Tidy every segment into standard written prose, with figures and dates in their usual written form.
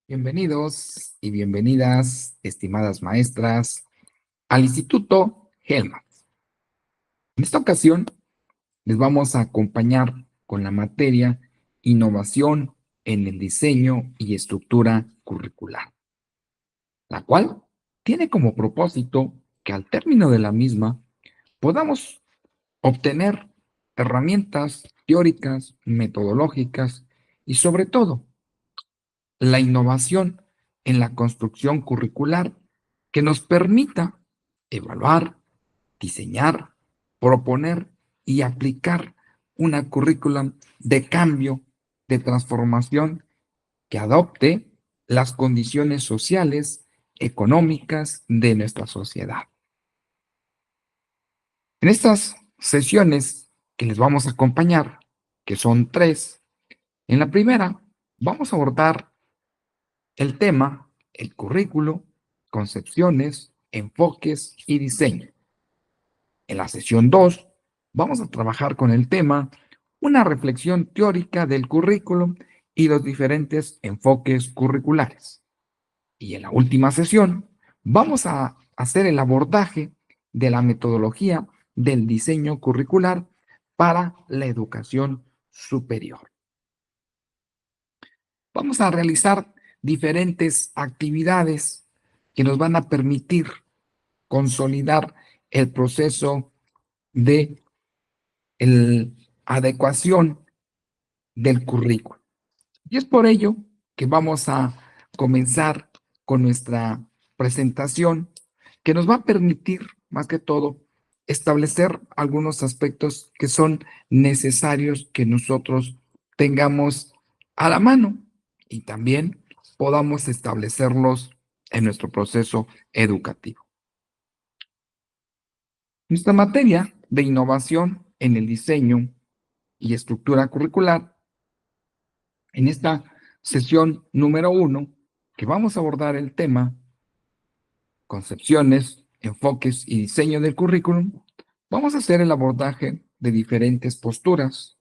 Bienvenidos y bienvenidas, estimadas maestras, al Instituto Hellman. En esta ocasión les vamos a acompañar con la materia Innovación en el diseño y estructura curricular, la cual tiene como propósito que al término de la misma podamos obtener herramientas teóricas, metodológicas y sobre todo la innovación en la construcción curricular que nos permita evaluar, diseñar, proponer y aplicar una currícula de cambio, de transformación que adopte las condiciones sociales, económicas de nuestra sociedad. En estas sesiones que les vamos a acompañar, que son 3, en la primera vamos a abordar el tema, el currículo, concepciones, enfoques y diseño. En la sesión 2 vamos a trabajar con el tema una reflexión teórica del currículo y los diferentes enfoques curriculares. Y en la última sesión vamos a hacer el abordaje de la metodología del diseño curricular para la educación superior. Vamos a realizar diferentes actividades que nos van a permitir consolidar el proceso de adecuación del currículo. Y es por ello que vamos a comenzar con nuestra presentación, que nos va a permitir, más que todo, establecer algunos aspectos que son necesarios que nosotros tengamos a la mano y también podamos establecerlos en nuestro proceso educativo. Nuestra materia de innovación en el diseño y estructura curricular, en esta sesión número 1, que vamos a abordar el tema concepciones, enfoques y diseño del currículum, vamos a hacer el abordaje de diferentes posturas.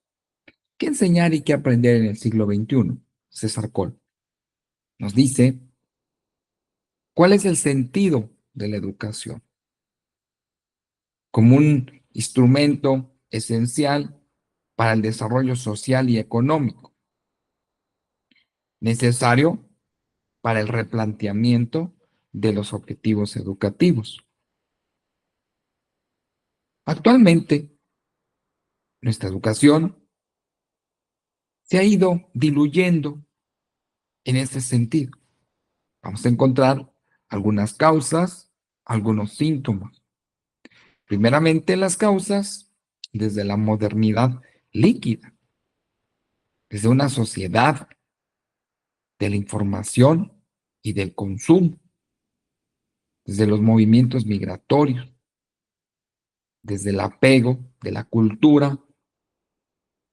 ¿Qué enseñar y qué aprender en el siglo XXI? César Cole nos dice, ¿cuál es el sentido de la educación? Como un instrumento esencial para el desarrollo social y económico, necesario para el replanteamiento de los objetivos educativos. Actualmente, nuestra educación se ha ido diluyendo en ese sentido. Vamos a encontrar algunas causas, algunos síntomas. Primeramente, las causas desde la modernidad líquida, desde una sociedad de la información y del consumo, desde los movimientos migratorios, desde el apego de la cultura,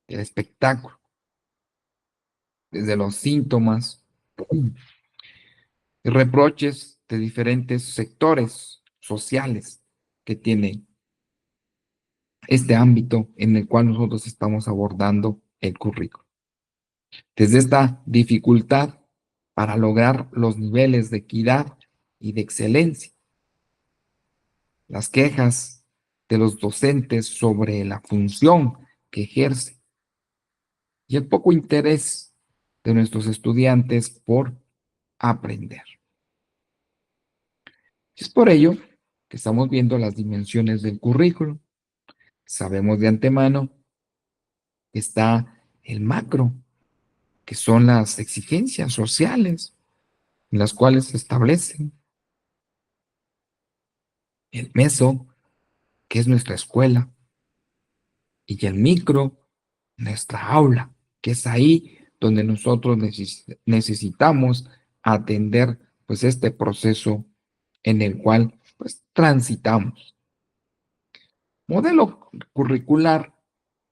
del espectáculo, desde los síntomas y reproches de diferentes sectores sociales que tiene este ámbito en el cual nosotros estamos abordando el currículo. Desde esta dificultad para lograr los niveles de equidad y de excelencia, las quejas de los docentes sobre la función que ejerce y el poco interés de nuestros estudiantes por aprender. Es por ello que estamos viendo las dimensiones del currículo. Sabemos de antemano que está el macro, que son las exigencias sociales en las cuales se establecen, el meso, que es nuestra escuela, y el micro, nuestra aula, que es ahí donde nosotros necesitamos atender pues este proceso en el cual pues transitamos. Modelo curricular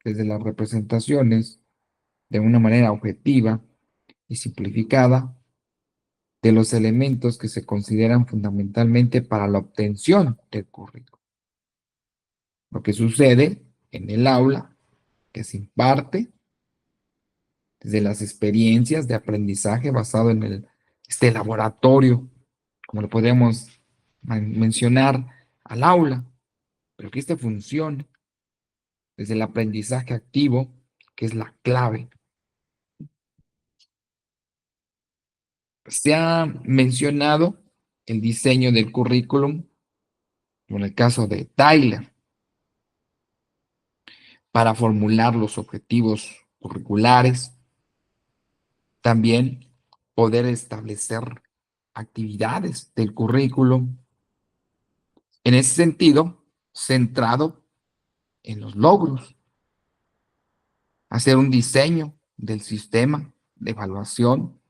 desde las representaciones de una manera objetiva y simplificada de los elementos que se consideran fundamentalmente para la obtención del currículo. Lo que sucede en el aula, que se imparte desde las experiencias de aprendizaje basado en el este laboratorio, como lo podríamos mencionar, al aula, pero que este funcione desde el aprendizaje activo, que es la clave. Se ha mencionado el diseño del currículum, en el caso de Tyler, para formular los objetivos curriculares, también poder establecer actividades del currículum, en ese sentido, centrado en los logros, hacer un diseño del sistema de evaluación,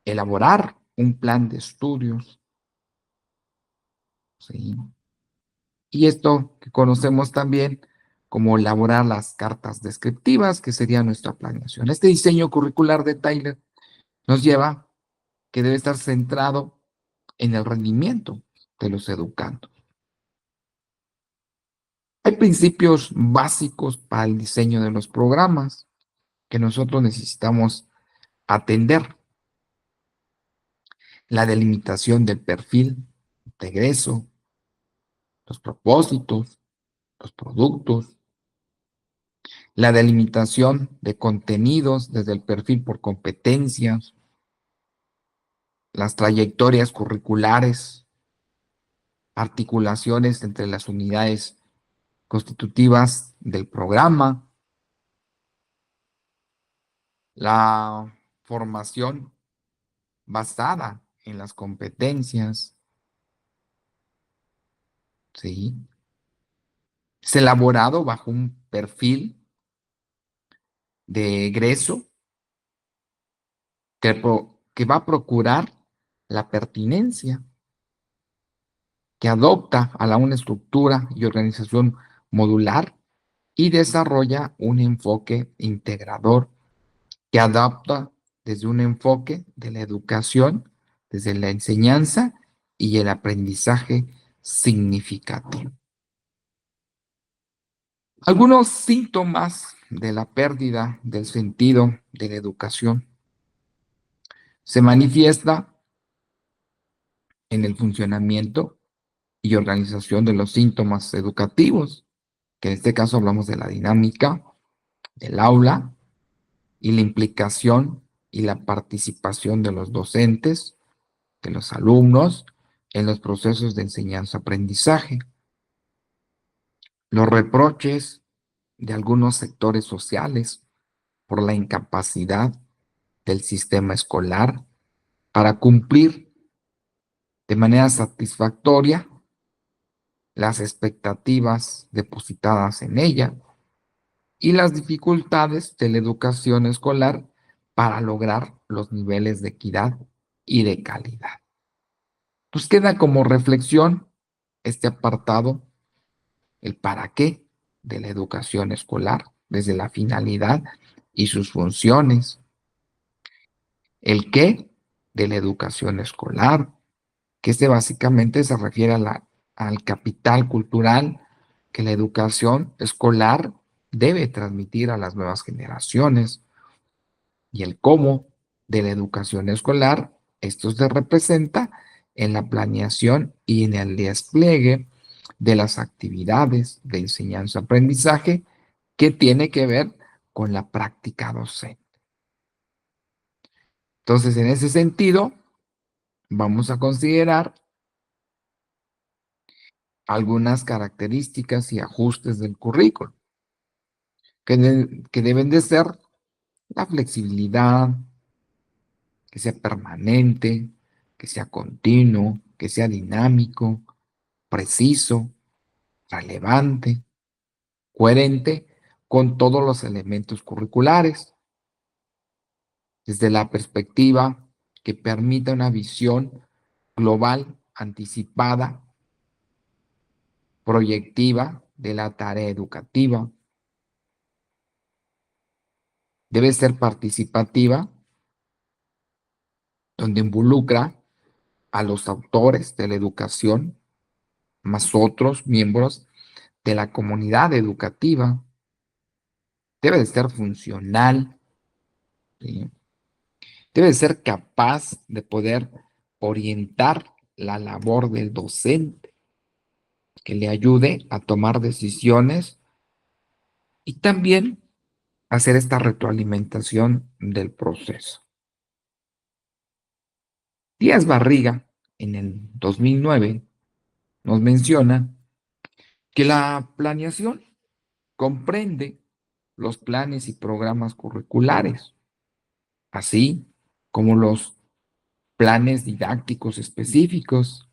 elaborar un plan de estudios, ¿sí? Y esto que conocemos también como elaborar las cartas descriptivas, que sería nuestra planeación. Este diseño curricular de Tyler nos lleva que debe estar centrado en el rendimiento de los educandos. Hay principios básicos para el diseño de los programas que nosotros necesitamos atender. La delimitación del perfil de egreso, los propósitos, los productos, la delimitación de contenidos desde el perfil por competencias, las trayectorias curriculares, articulaciones entre las unidades constitutivas del programa, la formación basada en las competencias, ¿sí? Es elaborado bajo un perfil de egreso que va a procurar la pertinencia, que adopta a una estructura y organización modular y desarrolla un enfoque integrador que adapta desde un enfoque de la educación, desde la enseñanza y el aprendizaje significativo. Algunos síntomas de la pérdida del sentido de la educación se manifiesta en el funcionamiento y organización de los síntomas educativos, que en este caso hablamos de la dinámica del aula y la implicación y la participación de los docentes, de los alumnos, en los procesos de enseñanza-aprendizaje. Los reproches de algunos sectores sociales por la incapacidad del sistema escolar para cumplir de manera satisfactoria las expectativas depositadas en ella y las dificultades de la educación escolar para lograr los niveles de equidad y de calidad. Pues queda como reflexión este apartado, el para qué de la educación escolar, desde la finalidad y sus funciones, el qué de la educación escolar, que este básicamente se refiere al capital cultural que la educación escolar debe transmitir a las nuevas generaciones, y el cómo de la educación escolar, esto se representa en la planeación y en el despliegue de las actividades de enseñanza-aprendizaje que tiene que ver con la práctica docente. Entonces, en ese sentido, vamos a considerar algunas características y ajustes del currículo, que deben de ser la flexibilidad, que sea permanente, que sea continuo, que sea dinámico, preciso, relevante, coherente con todos los elementos curriculares, desde la perspectiva que permita una visión global, anticipada, proyectiva de la tarea educativa. Debe ser participativa, donde involucra a los autores de la educación, más otros miembros de la comunidad educativa. Debe de ser funcional, ¿sí? Debe ser capaz de poder orientar la labor del docente, que le ayude a tomar decisiones y también hacer esta retroalimentación del proceso. Díaz Barriga, en el 2009, nos menciona que la planeación comprende los planes y programas curriculares, así como los planes didácticos específicos,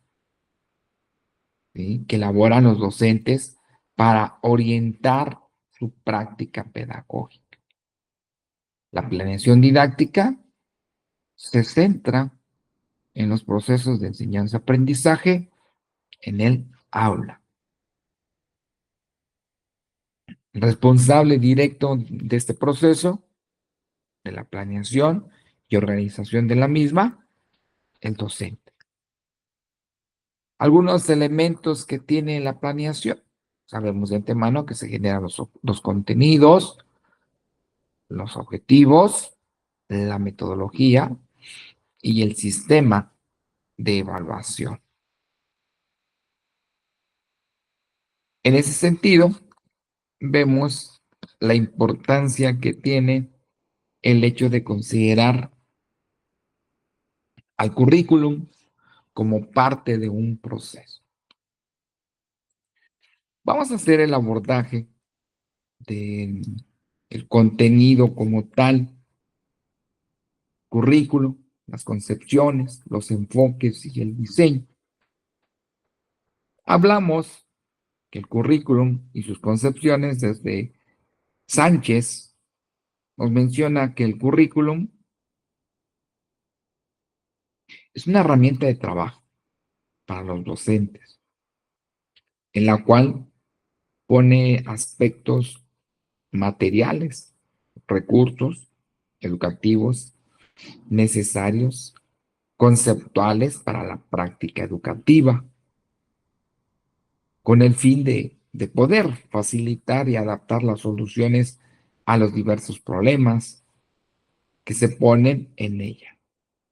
¿sí?, que elaboran los docentes para orientar su práctica pedagógica. La planeación didáctica se centra en los procesos de enseñanza-aprendizaje en el aula. El responsable directo de este proceso, de la planeación y organización de la misma, el docente. Algunos elementos que tiene la planeación. Sabemos de antemano que se generan los contenidos, los objetivos, la metodología y el sistema de evaluación. En ese sentido, vemos la importancia que tiene el hecho de considerar al currículum como parte de un proceso. Vamos a hacer el abordaje del contenido como tal, currículum, las concepciones, los enfoques y el diseño. Hablamos que el currículum y sus concepciones desde Sánchez nos menciona que el currículum es una herramienta de trabajo para los docentes, en la cual pone aspectos materiales, recursos educativos necesarios, conceptuales para la práctica educativa, con el fin de poder facilitar y adaptar las soluciones a los diversos problemas que se ponen en ella.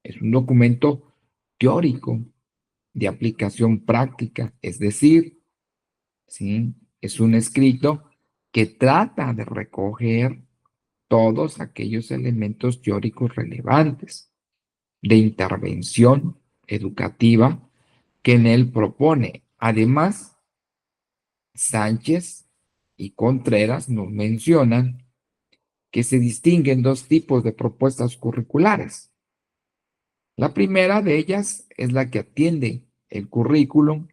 Es un documento teórico de aplicación práctica, es decir, ¿sí?, es un escrito que trata de recoger todos aquellos elementos teóricos relevantes de intervención educativa que en él propone. Además, Sánchez y Contreras nos mencionan que se distinguen dos tipos de propuestas curriculares. La primera de ellas es la que atiende el currículum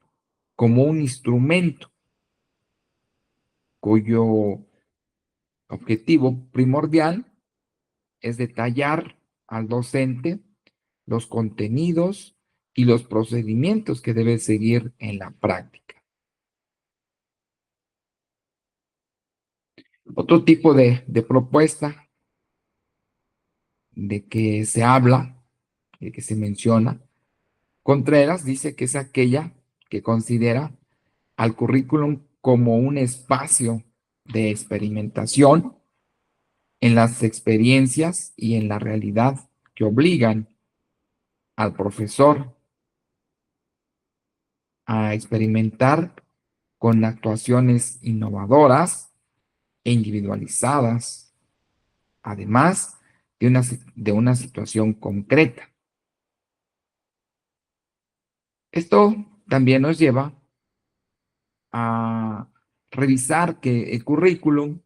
como un instrumento cuyo objetivo primordial es detallar al docente los contenidos y los procedimientos que debe seguir en la práctica. Otro tipo de propuesta de que se habla, de que se menciona, Contreras dice que es aquella que considera al currículum como un espacio de experimentación en las experiencias y en la realidad que obligan al profesor a experimentar con actuaciones innovadoras e individualizadas, además de una situación concreta. Esto también nos lleva a revisar que el currículum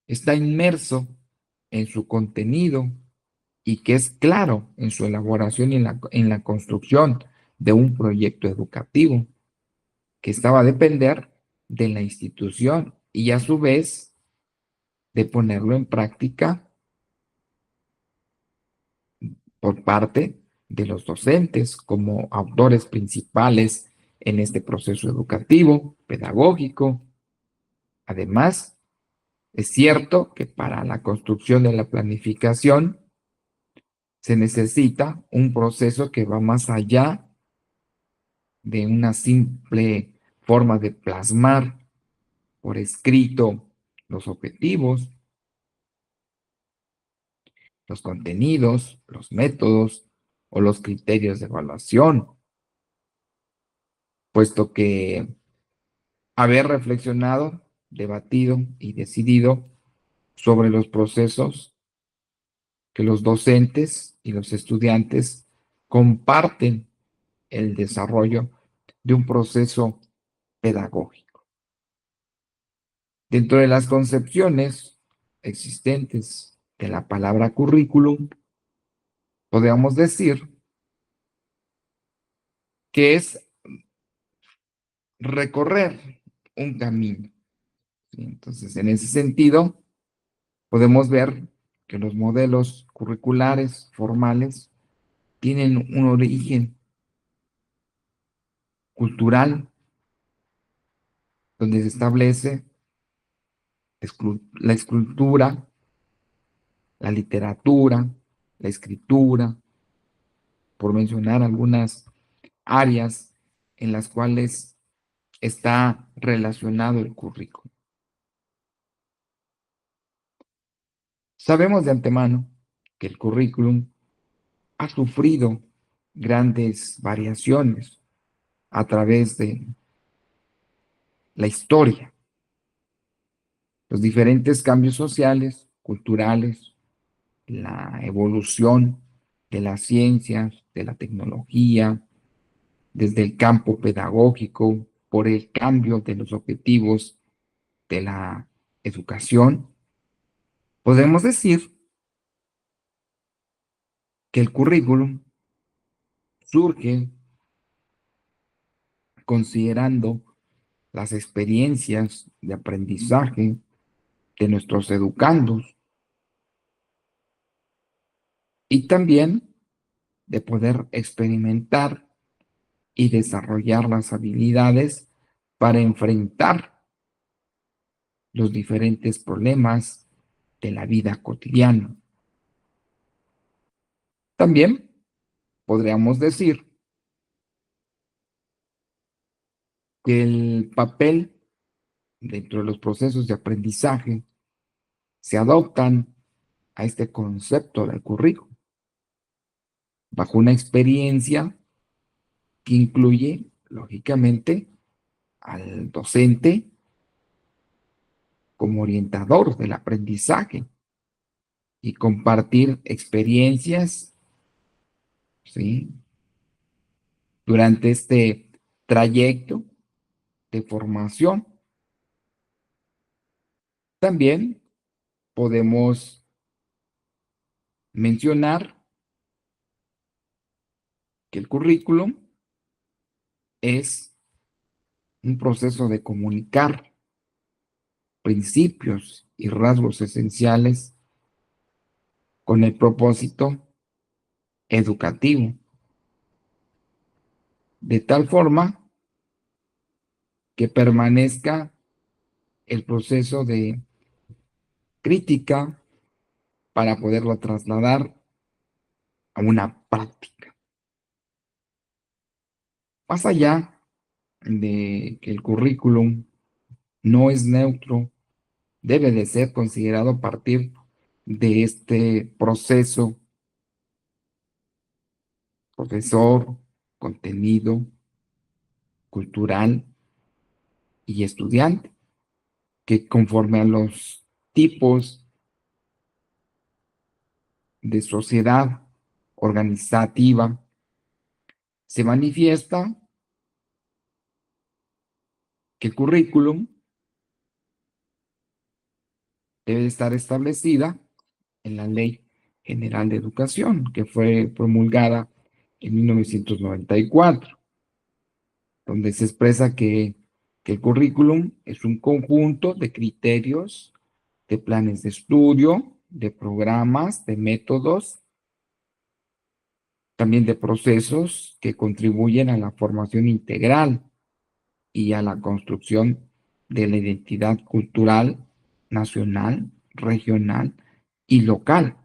está inmerso en su contenido y que es claro en su elaboración y en la construcción de un proyecto educativo que estaba a depender de la institución y a su vez de ponerlo en práctica por parte de los docentes como autores principales en este proceso educativo, pedagógico. Además, es cierto que para la construcción de la planificación se necesita un proceso que va más allá de una simple forma de plasmar por escrito los objetivos. los contenidos, los métodos o los criterios de evaluación, puesto que haber reflexionado, debatido y decidido sobre los procesos que los docentes y los estudiantes comparten el desarrollo de un proceso pedagógico. Dentro de las concepciones existentes de la palabra currículum, podríamos decir que es recorrer un camino. Entonces, en ese sentido, podemos ver que los modelos curriculares formales tienen un origen cultural donde se establece la escultura, la literatura, la escritura, por mencionar algunas áreas en las cuales está relacionado el currículo. Sabemos de antemano que el currículum ha sufrido grandes variaciones a través de la historia, los diferentes cambios sociales, culturales, la evolución de las ciencias, de la tecnología, desde el campo pedagógico, por el cambio de los objetivos de la educación, podemos decir que el currículum surge considerando las experiencias de aprendizaje de nuestros educandos y también de poder experimentar y desarrollar las habilidades para enfrentar los diferentes problemas de la vida cotidiana. También podríamos decir que el papel dentro de los procesos de aprendizaje se adoptan a este concepto del currículo bajo una experiencia que incluye, lógicamente, al docente como orientador del aprendizaje y compartir experiencias, ¿sí?, durante este trayecto de formación. También podemos mencionar que el currículum es un proceso de comunicar principios y rasgos esenciales con el propósito educativo, de tal forma que permanezca el proceso de crítica para poderlo trasladar a una práctica. Más allá de que el currículum no es neutro, debe de ser considerado a partir de este proceso: profesor, contenido, cultural y estudiante, que conforme a los tipos de sociedad organizativa se manifiesta que el currículum debe estar establecida en la Ley General de Educación, que fue promulgada en 1994, donde se expresa que el currículum es un conjunto de criterios, de planes de estudio, de programas, de métodos, también de procesos que contribuyen a la formación integral y a la construcción de la identidad cultural, nacional, regional y local,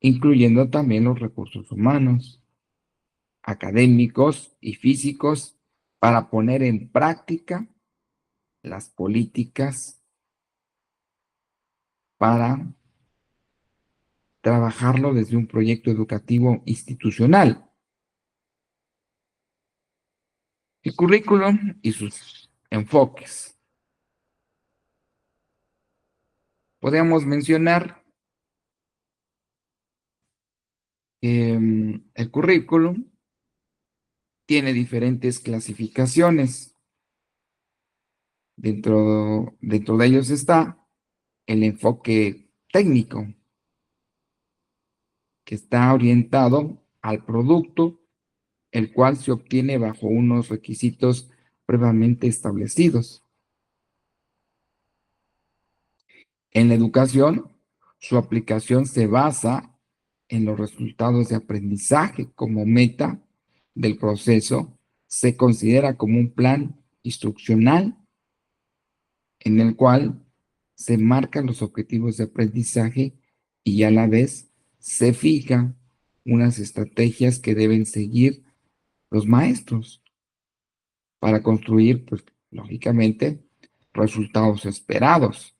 incluyendo también los recursos humanos, académicos y físicos para poner en práctica las políticas para trabajarlo desde un proyecto educativo institucional. El currículum y sus enfoques. Podríamos mencionar que el currículum tiene diferentes clasificaciones. Dentro de ellos está el enfoque técnico, que está orientado al producto, el cual se obtiene bajo unos requisitos previamente establecidos. En la educación, su aplicación se basa en los resultados de aprendizaje como meta del proceso. Se considera como un plan instruccional en el cual se marcan los objetivos de aprendizaje y a la vez se fijan unas estrategias que deben seguir los maestros para construir, pues, lógicamente, resultados esperados.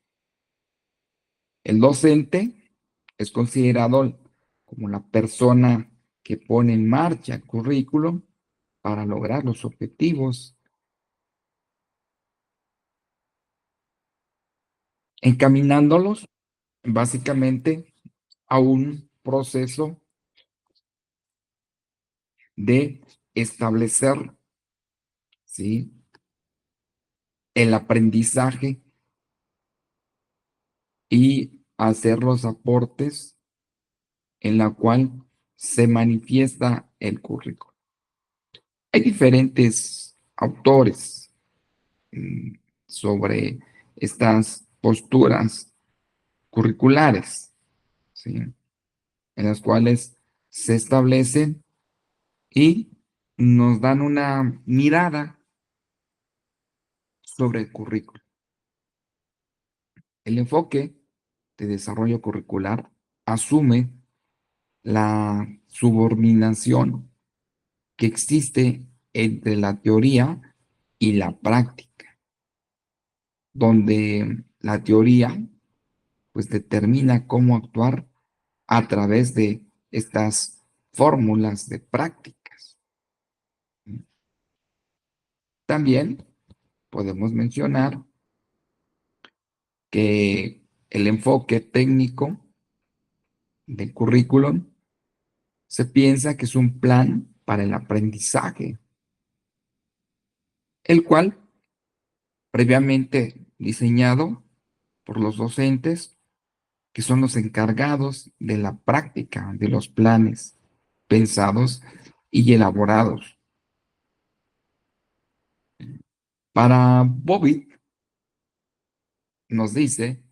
El docente es considerado como la persona que pone en marcha el currículum para lograr los objetivos, encaminándolos básicamente a un proceso de establecer, ¿sí?, el aprendizaje y hacer los aportes en la cual se manifiesta el currículum. Hay diferentes autores sobre estas posturas curriculares, ¿sí?, en las cuales se establecen y nos dan una mirada sobre el currículum. El enfoque de desarrollo curricular asume la subordinación que existe entre la teoría y la práctica, donde la teoría pues determina cómo actuar a través de estas fórmulas de prácticas. También podemos mencionar que el enfoque técnico del currículum se piensa que es un plan para el aprendizaje, el cual previamente diseñado por los docentes, que son los encargados de la práctica de los planes pensados y elaborados. Para Bobbitt nos dice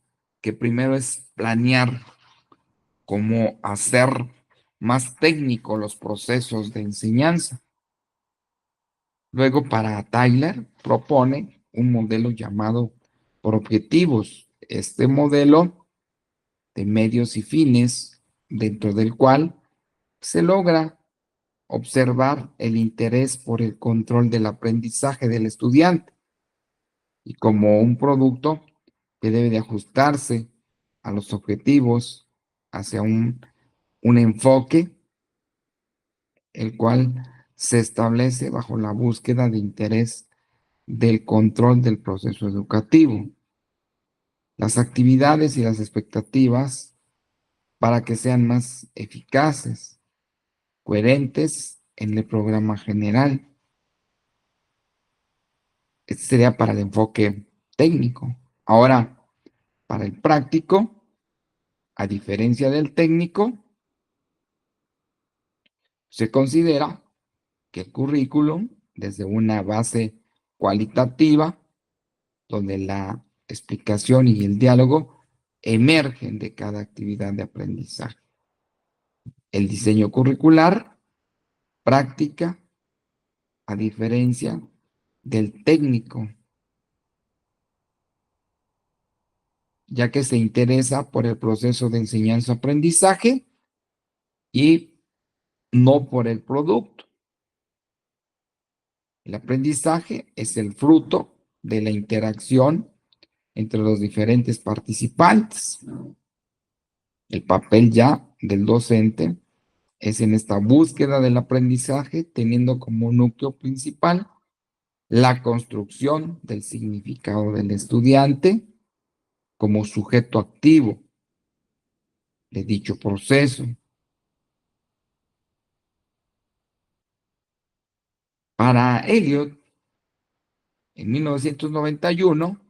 que primero es planear cómo hacer más técnico los procesos de enseñanza. Luego, para Tyler, propone un modelo llamado por objetivos. Este modelo de medios y fines, dentro del cual se logra observar el interés por el control del aprendizaje del estudiante y como un producto que debe de ajustarse a los objetivos hacia un enfoque, el cual se establece bajo la búsqueda de interés del control del proceso educativo, las actividades y las expectativas para que sean más eficaces, coherentes en el programa general. Este sería para el enfoque técnico. Ahora, para el práctico, a diferencia del técnico, se considera que el currículum, desde una base cualitativa, donde la explicación y el diálogo emergen de cada actividad de aprendizaje. El diseño curricular, práctica, a diferencia del técnico, ya que se interesa por el proceso de enseñanza-aprendizaje y no por el producto. El aprendizaje es el fruto de la interacción entre los diferentes participantes. El papel ya del docente es en esta búsqueda del aprendizaje, teniendo como núcleo principal la construcción del significado del estudiante como sujeto activo de dicho proceso. Para Eliot, en 1991,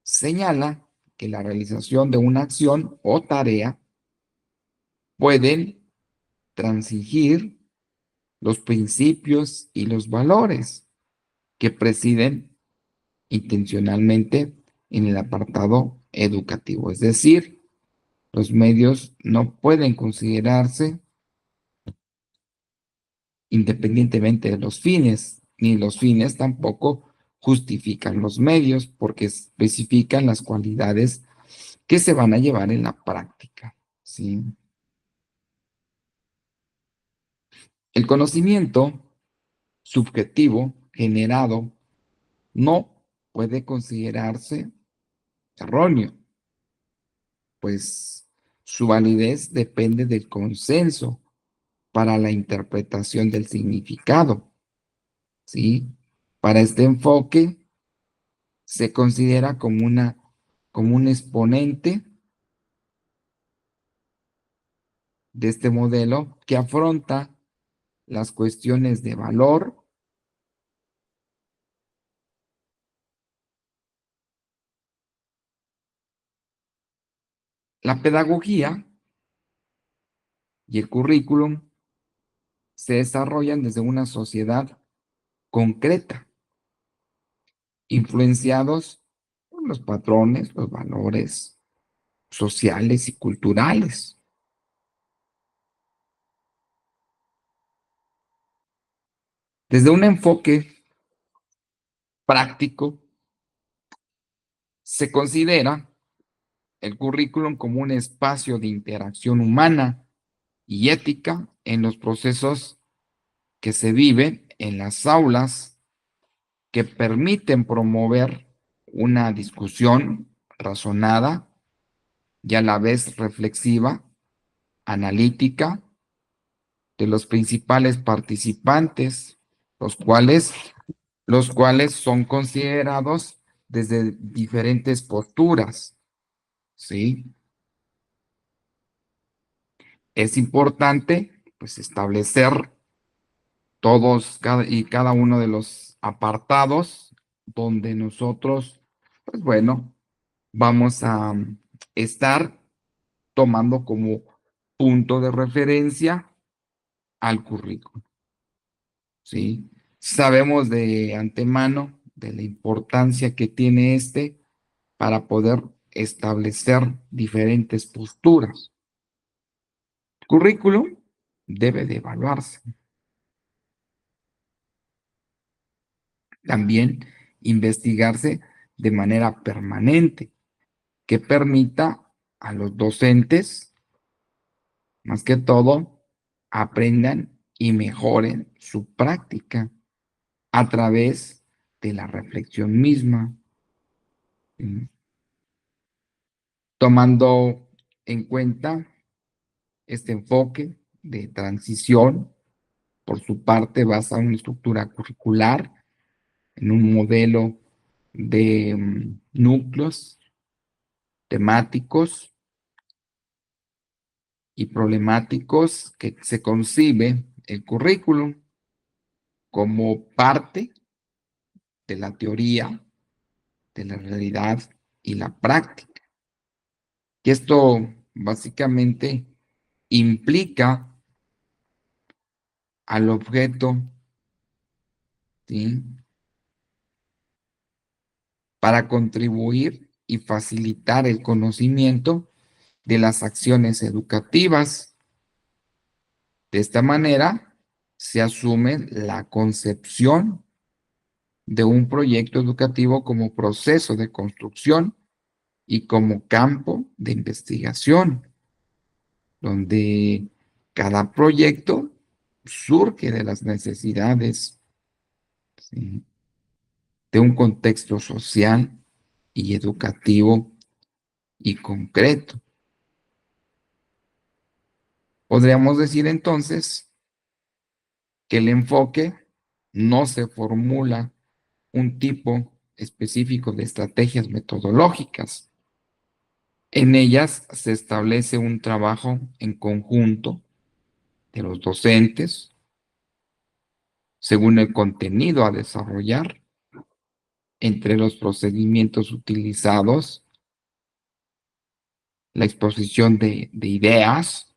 señala que la realización de una acción o tarea pueden transigir los principios y los valores que presiden intencionalmente en el apartado educativo. Es decir, los medios no pueden considerarse independientemente de los fines, ni los fines tampoco justifican los medios porque especifican las cualidades que se van a llevar en la práctica, ¿sí? El conocimiento subjetivo generado no puede considerarse erróneo, pues su validez depende del consenso para la interpretación del significado, ¿sí? Para este enfoque se considera como un exponente de este modelo que afronta las cuestiones de valor, la pedagogía y el currículum se desarrollan desde una sociedad concreta, influenciados por los patrones, los valores sociales y culturales. Desde un enfoque práctico, se considera el currículum como un espacio de interacción humana y ética en los procesos que se viven en las aulas que permiten promover una discusión razonada y a la vez reflexiva, analítica, de los principales participantes, los cuales, los cuales son considerados desde diferentes posturas, ¿sí? Es importante, pues, establecer y cada uno de los apartados donde nosotros, pues bueno, vamos a estar tomando como punto de referencia al currículo, ¿sí? Sabemos de antemano de la importancia que tiene este para poder establecer diferentes posturas. El currículum debe de evaluarse. También investigarse de manera permanente, que permita a los docentes, más que todo, aprendan y mejoren su práctica a través de la reflexión misma, ¿sí? Tomando en cuenta este enfoque de transición, por su parte, basa una estructura curricular en un modelo de núcleos temáticos y problemáticos que se concibe el currículum como parte de la teoría, de la realidad y la práctica. Y esto básicamente implica al objeto, ¿sí?, para contribuir y facilitar el conocimiento de las acciones educativas. De esta manera, se asume la concepción de un proyecto educativo como proceso de construcción y como campo de investigación, donde cada proyecto surge de las necesidades, ¿sí?, de un contexto social y educativo y concreto. Podríamos decir entonces que el enfoque no se formula un tipo específico de estrategias metodológicas. En ellas se establece un trabajo en conjunto de los docentes según el contenido a desarrollar, entre los procedimientos utilizados, la exposición de ideas,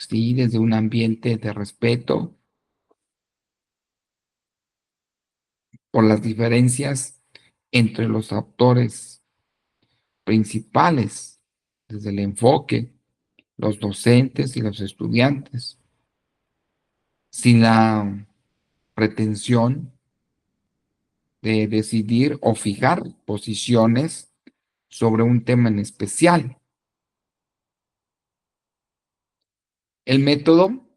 ¿sí? Desde un ambiente de respeto por las diferencias entre los autores principales, desde el enfoque, los docentes y los estudiantes, sin la pretensión de decidir o fijar posiciones sobre un tema en especial. El método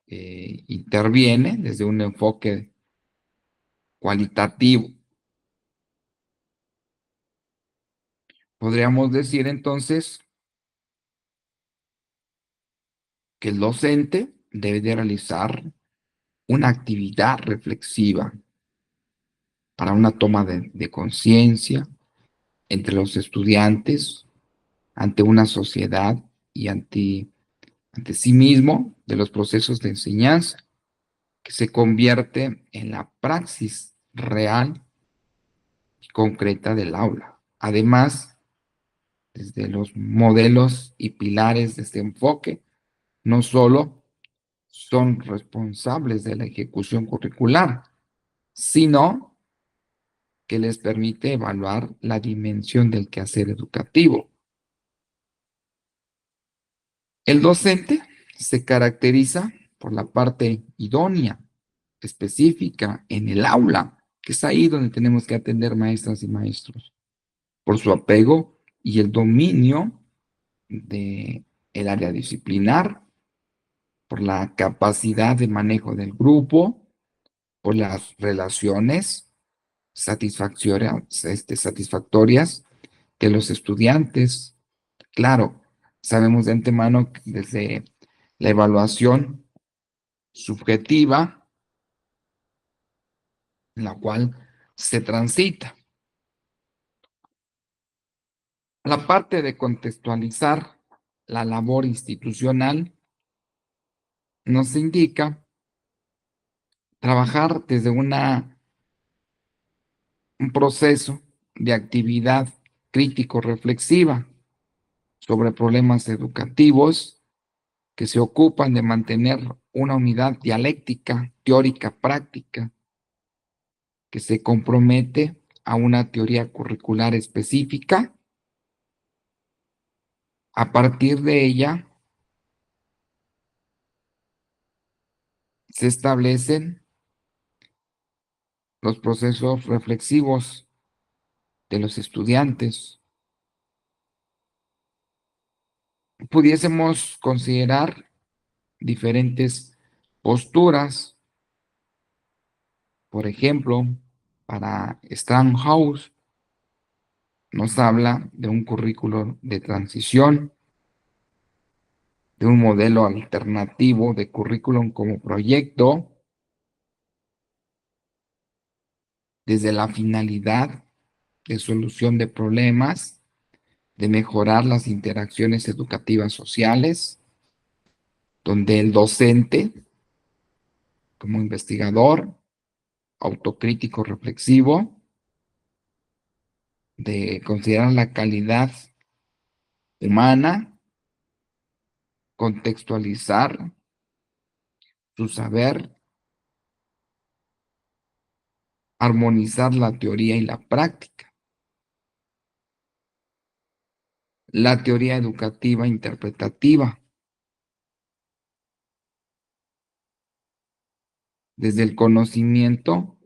interviene desde un enfoque cualitativo. Podríamos decir entonces que el docente debe de realizar una actividad reflexiva para una toma de conciencia entre los estudiantes, ante una sociedad y ante sí mismo de los procesos de enseñanza, que se convierte en la praxis real y concreta del aula. Además, desde los modelos y pilares de este enfoque, no solo son responsables de la ejecución curricular, sino que les permite evaluar la dimensión del quehacer educativo. El docente se caracteriza por la parte idónea, específica en el aula, que es ahí donde tenemos que atender maestras y maestros, por su apego y el dominio del área disciplinar, por la capacidad de manejo del grupo, por las relaciones satisfactorias de los estudiantes. Claro, sabemos de antemano que desde la evaluación subjetiva, en la cual se transita. La parte de contextualizar la labor institucional nos indica trabajar desde un proceso de actividad crítico-reflexiva sobre problemas educativos que se ocupan de mantener una unidad dialéctica, teórica, práctica, que se compromete a una teoría curricular específica. A partir de ella se establecen los procesos reflexivos de los estudiantes. Pudiésemos considerar diferentes posturas. Por ejemplo, para Stranghaus nos habla de un currículo de transición, de un modelo alternativo de currículum como proyecto, desde la finalidad de solución de problemas, de mejorar las interacciones educativas sociales, donde el docente, como investigador, autocrítico reflexivo, de considerar la calidad humana, contextualizar su saber, armonizar la teoría y la práctica. La teoría educativa interpretativa, desde el conocimiento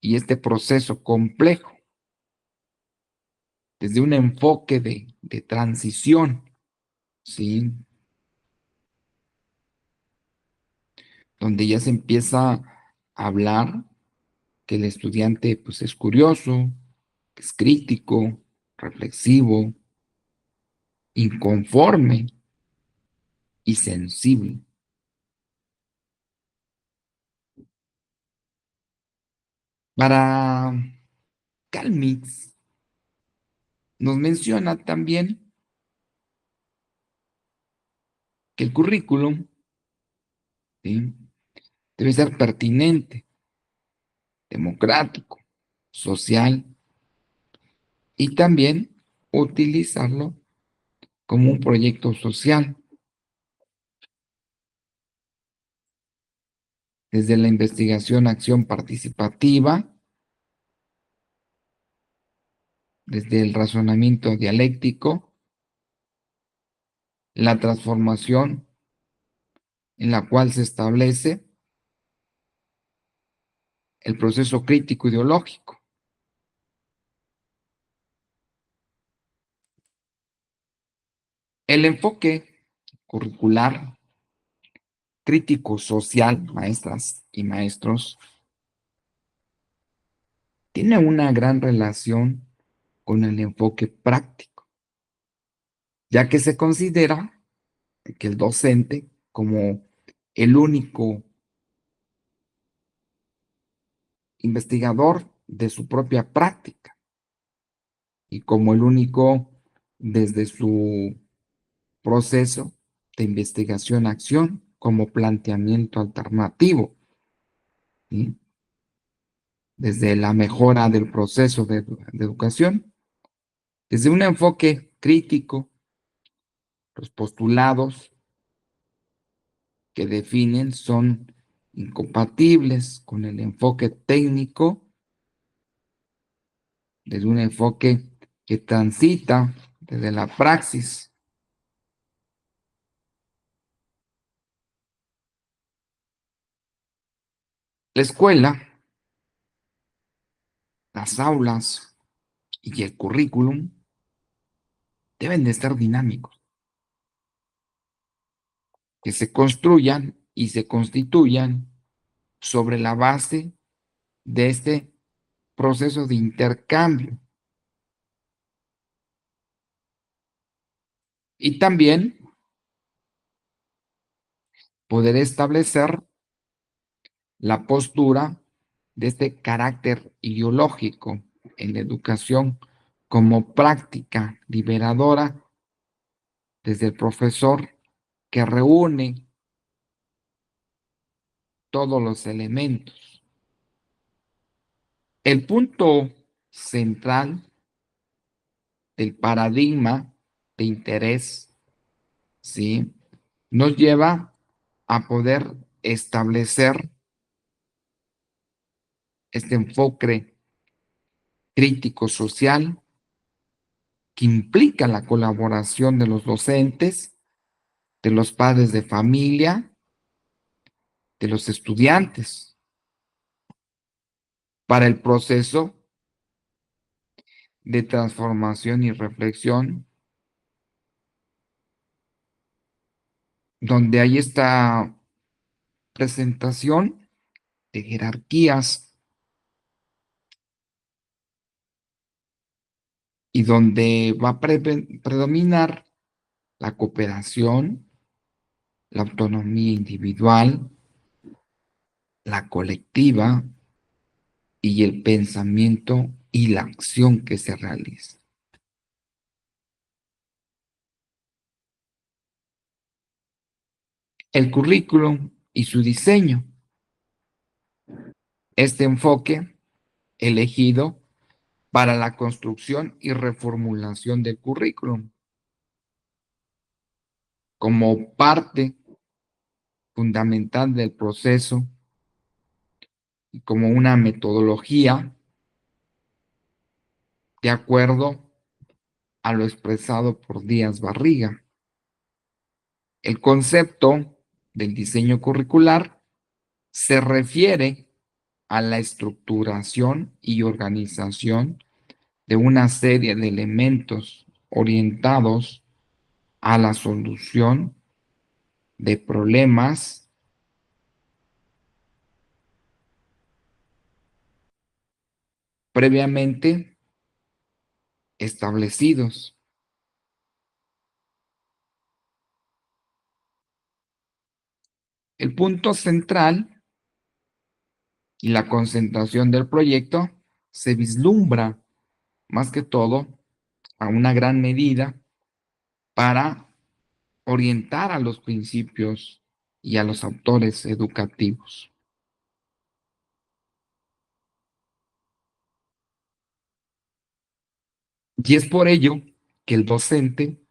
y este proceso complejo, desde un enfoque de transición, ¿sí? Donde ya se empieza a hablar que el estudiante pues, es curioso, que es crítico, reflexivo, inconforme y sensible. Para Calmix nos menciona también que el currículum, ¿sí?, debe ser pertinente, democrático, social y también utilizarlo como un proyecto social, desde la investigación, acción participativa, desde el razonamiento dialéctico, la transformación en la cual se establece el proceso crítico ideológico. El enfoque curricular crítico social, maestras y maestros, tiene una gran relación con el enfoque práctico, ya que se considera que el docente, como el único investigador de su propia práctica y como el único desde su proceso de investigación-acción como planteamiento alternativo, ¿sí?, desde la mejora del proceso de educación, desde un enfoque crítico, los postulados que definen son incompatibles con el enfoque técnico, desde un enfoque que transita desde la praxis. La escuela, las aulas y el currículum deben de estar dinámicos, que se construyan y se constituyan sobre la base de este proceso de intercambio. Y también poder establecer la postura de este carácter ideológico en la educación como práctica liberadora desde el profesor que reúne todos los elementos. El punto central del paradigma de interés, ¿sí?, nos lleva a poder establecer este enfoque crítico social que implica la colaboración de los docentes, de los padres de familia, de los estudiantes, para el proceso de transformación y reflexión, donde hay esta presentación de jerarquías y donde va a predominar la cooperación, la autonomía individual, la colectiva y el pensamiento y la acción que se realiza. El currículum y su diseño. Este enfoque elegido para la construcción y reformulación del currículum como parte fundamental del proceso y como una metodología de acuerdo a lo expresado por Díaz Barriga. El concepto del diseño curricular se refiere a la estructuración y organización de una serie de elementos orientados a la solución de problemas previamente establecidos. El punto central y la concentración del proyecto se vislumbra más que todo a una gran medida para orientar a los principios y a los autores educativos. Y es por ello que el docente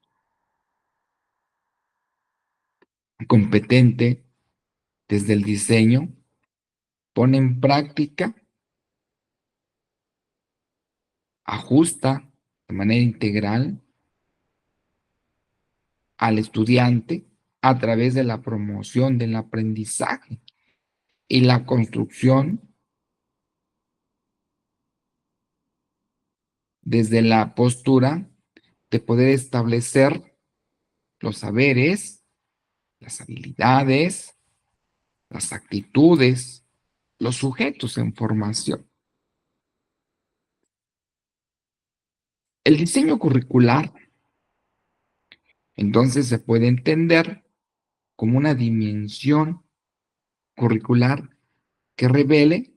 competente desde el diseño pone en práctica, ajusta de manera integral al estudiante a través de la promoción del aprendizaje y la construcción desde la postura de poder establecer los saberes, las habilidades, las actitudes, los sujetos en formación. El diseño curricular, entonces, se puede entender como una dimensión curricular que revele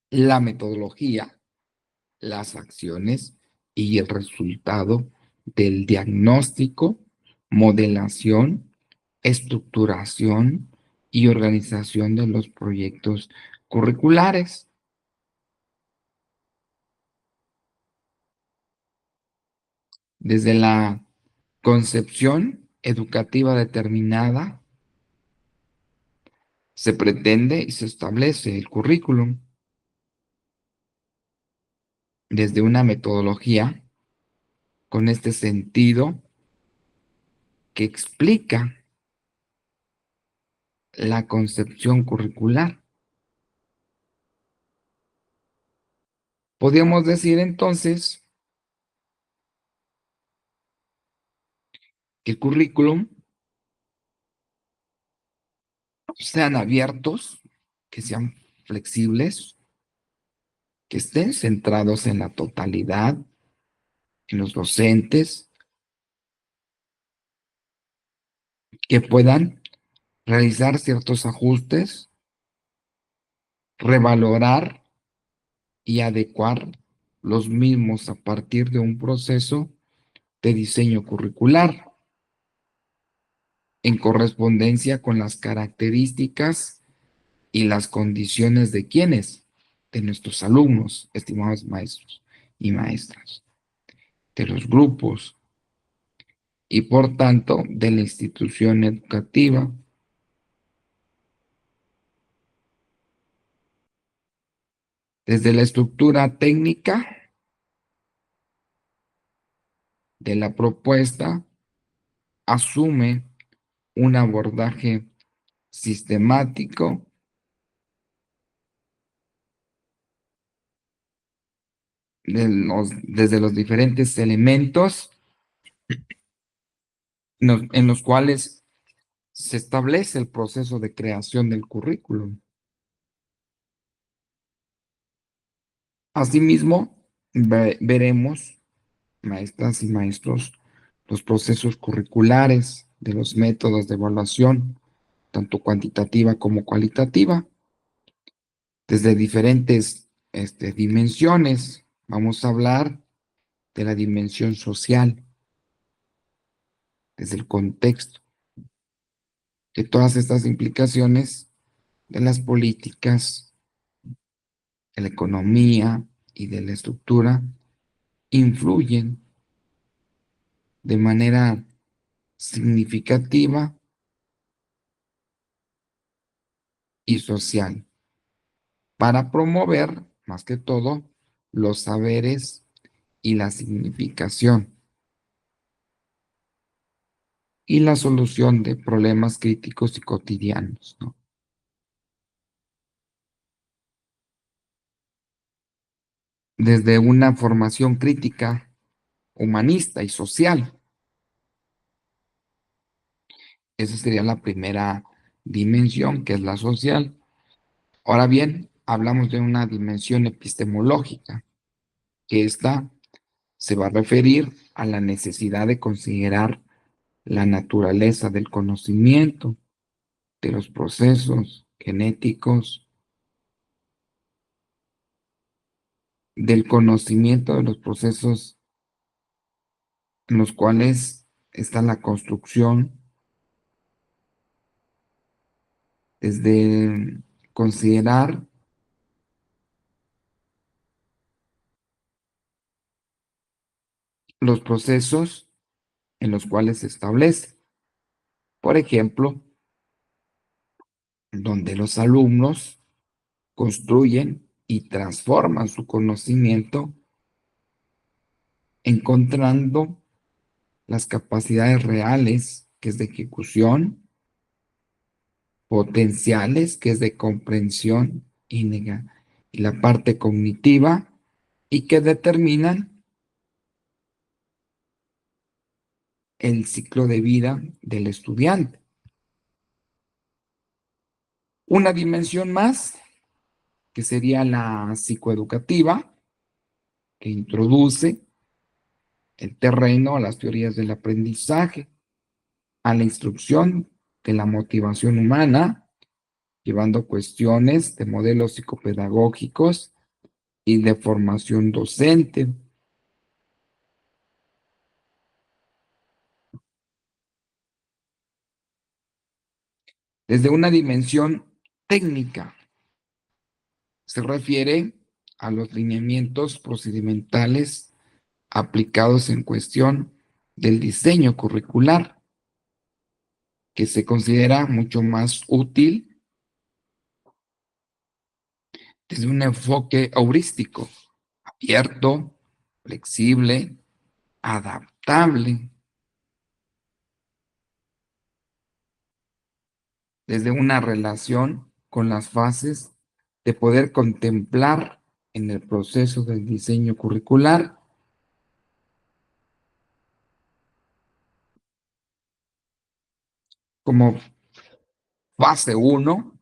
la metodología, las acciones y el resultado del diagnóstico, modelación, estructuración y organización de los proyectos curriculares. Desde la concepción educativa determinada, se pretende y se establece el currículum desde una metodología con este sentido que explica la concepción curricular. Podríamos decir entonces que el currículum sean abiertos, que sean flexibles, que estén centrados en la totalidad, en los docentes, que puedan realizar ciertos ajustes, revalorar y adecuar los mismos a partir de un proceso de diseño curricular en correspondencia con las características y las condiciones de quienes, de nuestros alumnos, estimados maestros y maestras, de los grupos y por tanto de la institución educativa. Desde la estructura técnica de la propuesta, asume un abordaje sistemático desde los diferentes elementos en los cuales se establece el proceso de creación del currículum. Asimismo, veremos, maestras y maestros, los procesos curriculares de los métodos de evaluación, tanto cuantitativa como cualitativa, desde diferentes dimensiones. Vamos a hablar de la dimensión social, desde el contexto, de todas estas implicaciones de las políticas, de la economía y de la estructura influyen de manera significativa y social para promover, más que todo, los saberes y la significación y la solución de problemas críticos y cotidianos, ¿no? Desde una formación crítica, humanista y social. Esa sería la primera dimensión, que es la social. Ahora bien, hablamos de una dimensión epistemológica, que esta se va a referir a la necesidad de considerar la naturaleza del conocimiento, de los procesos genéticos, del conocimiento de los procesos en los cuales está la construcción, desde considerar los procesos en los cuales se establece. Por ejemplo, donde los alumnos construyen y transforman su conocimiento encontrando las capacidades reales, que es de ejecución, potenciales, que es de comprensión y la parte cognitiva, y que determinan el ciclo de vida del estudiante. Una dimensión más, que sería la psicoeducativa, que introduce el terreno a las teorías del aprendizaje, a la instrucción de la motivación humana, llevando cuestiones de modelos psicopedagógicos y de formación docente. Desde una dimensión técnica, se refiere a los lineamientos procedimentales aplicados en cuestión del diseño curricular, que se considera mucho más útil desde un enfoque heurístico, abierto, flexible, adaptable, desde una relación con las fases de poder contemplar en el proceso del diseño curricular como fase uno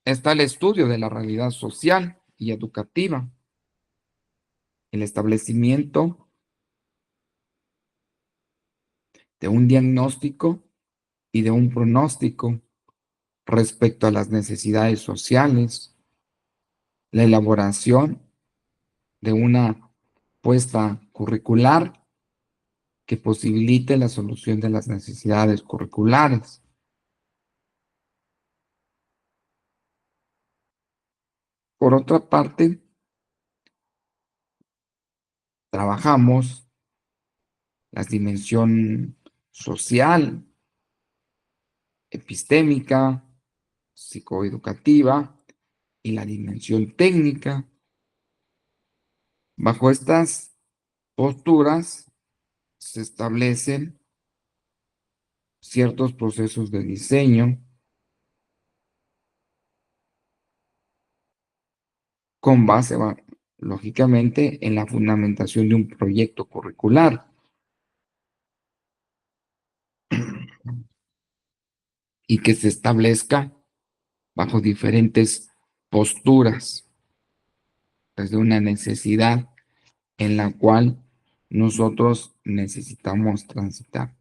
está el estudio de la realidad social y educativa, el establecimiento de un diagnóstico y de un pronóstico respecto a las necesidades sociales, la elaboración de una puesta curricular que posibilite la solución de las necesidades curriculares. Por otra parte, trabajamos la dimensión social, epistémica, psicoeducativa y la dimensión técnica. Bajo estas posturas se establecen ciertos procesos de diseño con base, lógicamente, en la fundamentación de un proyecto curricular y que se establezca bajo diferentes posturas, desde una necesidad en la cual nosotros necesitamos transitar.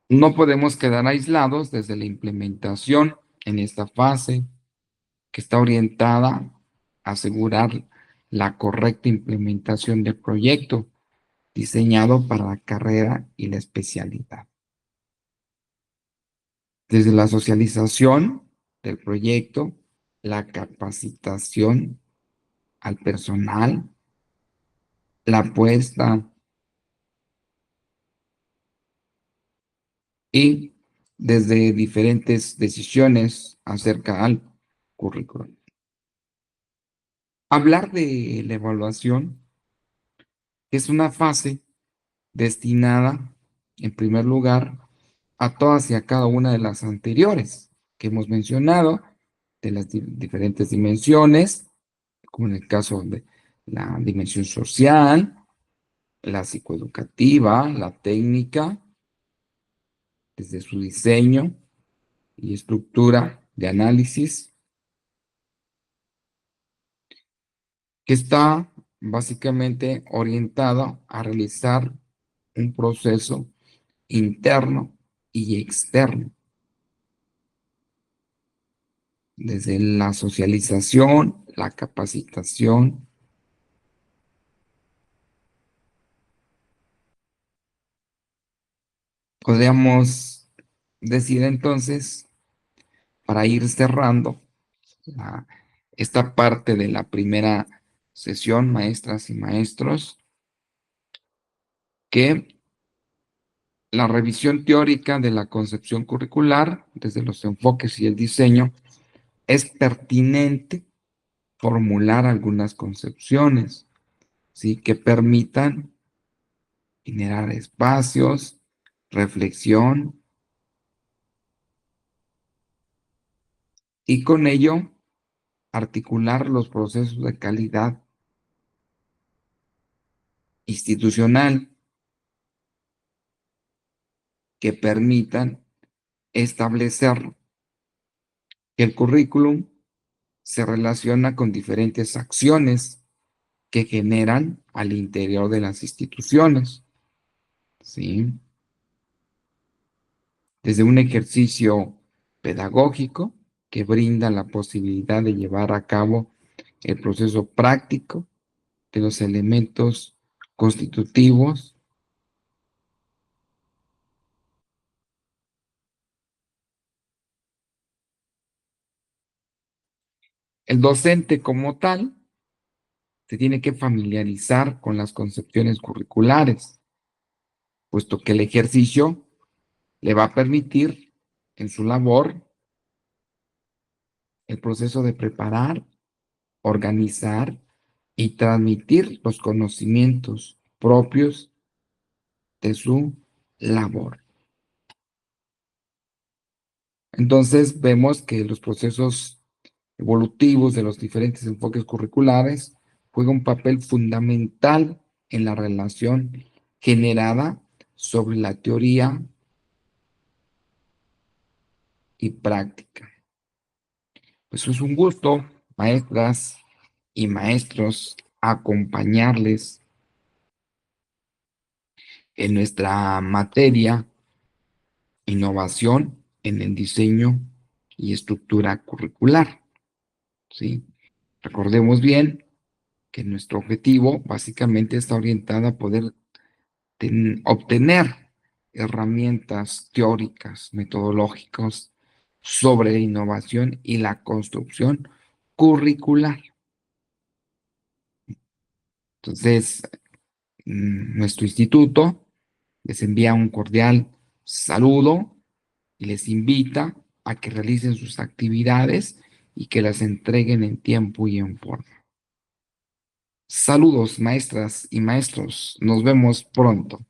No podemos quedar aislados desde la implementación en esta fase que está orientada a asegurar la correcta implementación del proyecto diseñado para la carrera y la especialidad. Desde la socialización del proyecto, la capacitación al personal, la puesta y desde diferentes decisiones acerca al currículum. Hablar de la evaluación es una fase destinada, en primer lugar, a todas y a cada una de las anteriores que hemos mencionado, de las diferentes dimensiones, como en el caso de la dimensión social, la psicoeducativa, la técnica, desde su diseño y estructura de análisis, que está básicamente orientada a realizar un proceso interno y externo, desde la socialización, la capacitación. Podríamos decir entonces, para ir cerrando la- esta parte de la primera sesión, maestras y maestros, que la revisión teórica de la concepción curricular, desde los enfoques y el diseño, es pertinente formular algunas concepciones, ¿sí? Que permitan generar espacios, reflexión y con ello articular los procesos de calidad institucional que permitan establecer que el currículum se relaciona con diferentes acciones que generan al interior de las instituciones, ¿sí? Desde un ejercicio pedagógico que brinda la posibilidad de llevar a cabo el proceso práctico de los elementos constitutivos. El docente como tal se tiene que familiarizar con las concepciones curriculares, puesto que el ejercicio le va a permitir en su labor el proceso de preparar, organizar y transmitir los conocimientos propios de su labor. Entonces vemos que los procesos evolutivos de los diferentes enfoques curriculares juegan un papel fundamental en la relación generada sobre la teoría y práctica. Pues es un gusto, maestras y maestros, acompañarles en nuestra materia innovación en el diseño y estructura curricular, ¿sí? Recordemos bien que nuestro objetivo básicamente está orientado a poder obtener herramientas teóricas, metodológicas sobre la innovación y la construcción curricular. Entonces, nuestro instituto les envía un cordial saludo y les invita a que realicen sus actividades y que las entreguen en tiempo y en forma. Saludos, maestras y maestros. Nos vemos pronto.